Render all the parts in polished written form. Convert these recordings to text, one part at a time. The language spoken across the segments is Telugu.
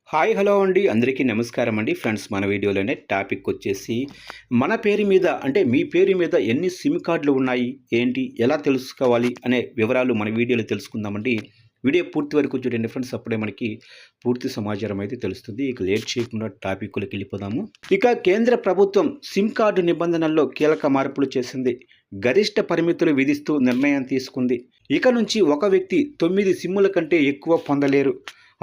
హాయ్ హలో అండి అందరికీ నమస్కారం అండి ఫ్రెండ్స్. మన వీడియోలోనే టాపిక్ వచ్చేసి మన పేరు మీద అంటే మీ పేరు మీద ఎన్ని సిమ్ కార్డులు ఉన్నాయి, ఏంటి, ఎలా తెలుసుకోవాలి అనే వివరాలు మన వీడియోలో తెలుసుకుందామండి. వీడియో పూర్తి వరకు చూడండి ఫ్రెండ్స్, అప్పుడే మనకి పూర్తి సమాచారం అయితే తెలుస్తుంది. ఇక లేట్ చేయకుండా టాపిక్లోకి వెళ్ళిపోదాము. ఇక కేంద్ర ప్రభుత్వం సిమ్ కార్డు నిబంధనల్లో కీలక మార్పులు చేసింది. గరిష్ట పరిమితులు విధిస్తూ నిర్ణయం తీసుకుంది. ఇక నుంచి ఒక వ్యక్తి 9 సిమ్ముల కంటే ఎక్కువ పొందలేరు.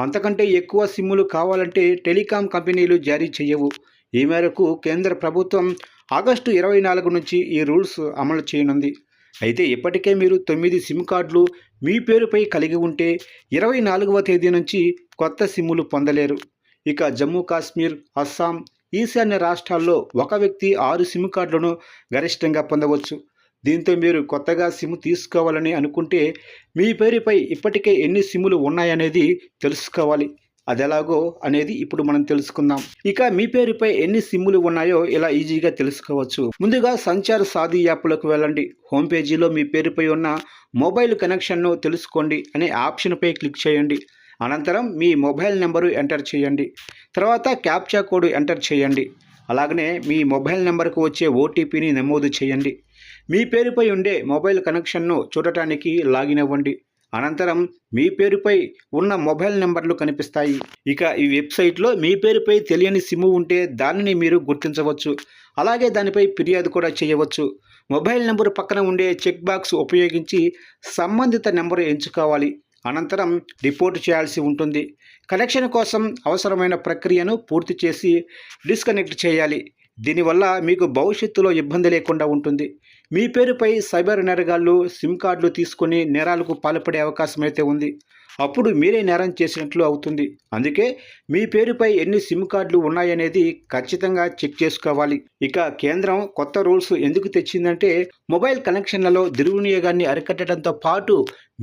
అంతకంటే ఎక్కువ సిమ్ములు కావాలంటే టెలికాం కంపెనీలు జారీ చేయవు. ఈ మేరకు కేంద్ర ప్రభుత్వం ఆగస్టు 24 నుంచి ఈ రూల్స్ అమలు చేయనుంది. అయితే ఇప్పటికే మీరు 9 సిమ్ కార్డులు మీ పేరుపై కలిగి ఉంటే 24వ తేదీ నుంచి కొత్త సిమ్ములు పొందలేరు. ఇక జమ్మూ కాశ్మీర్, అస్సాం, ఈశాన్య రాష్ట్రాల్లో ఒక వ్యక్తి 6 సిమ్ కార్డులను గరిష్టంగా పొందవచ్చు. దీంతో మీరు కొత్తగా సిమ్ తీసుకోవాలని అనుకుంటే మీ పేరుపై ఇప్పటికే ఎన్ని సిమ్ములు ఉన్నాయనేది తెలుసుకోవాలి. అదెలాగో అనేది ఇప్పుడు మనం తెలుసుకుందాం. ఇక మీ పేరుపై ఎన్ని సిమ్ములు ఉన్నాయో ఇలా ఈజీగా తెలుసుకోవచ్చు. ముందుగా సంచార్ సాథీ యాప్లోకి వెళ్ళండి. హోమ్ పేజీలో మీ పేరుపై ఉన్న మొబైల్ కనెక్షన్ను తెలుసుకోండి అనే ఆప్షన్పై క్లిక్ చేయండి. అనంతరం మీ మొబైల్ నెంబరు ఎంటర్ చేయండి. తర్వాత క్యాప్చా కోడ్ ఎంటర్ చేయండి. అలాగనే మీ మొబైల్ నెంబర్కు వచ్చే ఓటీపీని నమోదు చేయండి. మీ పేరుపై ఉండే మొబైల్ కనెక్షన్ను చూడటానికి లాగిన్ అవ్వండి. అనంతరం మీ పేరుపై ఉన్న మొబైల్ నెంబర్లు కనిపిస్తాయి. ఇక ఈ వెబ్సైట్లో మీ పేరుపై తెలియని సిమ్ ఉంటే దానిని మీరు గుర్తించవచ్చు. అలాగే దానిపై ఫిర్యాదు కూడా చేయవచ్చు. మొబైల్ నెంబరు పక్కన ఉండే చెక్ బాక్స్ ఉపయోగించి సంబంధిత నెంబరు ఎంచుకోవాలి. అనంతరం రిపోర్ట్ చేయాల్సి ఉంటుంది. కనెక్షన్ కోసం అవసరమైన ప్రక్రియను పూర్తి చేసి డిస్కనెక్ట్ చేయాలి. దీనివల్ల మీకు భవిష్యత్తులో ఇబ్బంది లేకుండా ఉంటుంది. మీ పేరుపై సైబర్ నేరగాళ్లు సిమ్ కార్డులు తీసుకొని నేరాలకు పాల్పడే అవకాశం అయితే ఉంది. అప్పుడు మీరే నేరం చేసినట్లు అవుతుంది. అందుకే మీ పేరుపై ఎన్ని సిమ్ కార్డులు ఉన్నాయనేది ఖచ్చితంగా చెక్ చేసుకోవాలి. ఇక కేంద్రం కొత్త రూల్స్ ఎందుకు తెచ్చిందంటే మొబైల్ కనెక్షన్లలో దుర్వినియోగాన్ని అరికట్టడంతో పాటు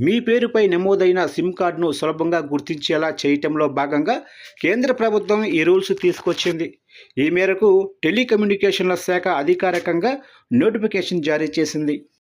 మీ పేరుపై నమోదైన సిమ్ కార్డును సులభంగా గుర్తించేలా చేయటంలో భాగంగా కేంద్ర ప్రభుత్వం ఈ రూల్స్ తీసుకొచ్చింది. ఈ మేరకు టెలికమ్యూనికేషన్ల శాఖ అధికారికంగా నోటిఫికేషన్ జారీ చేసింది.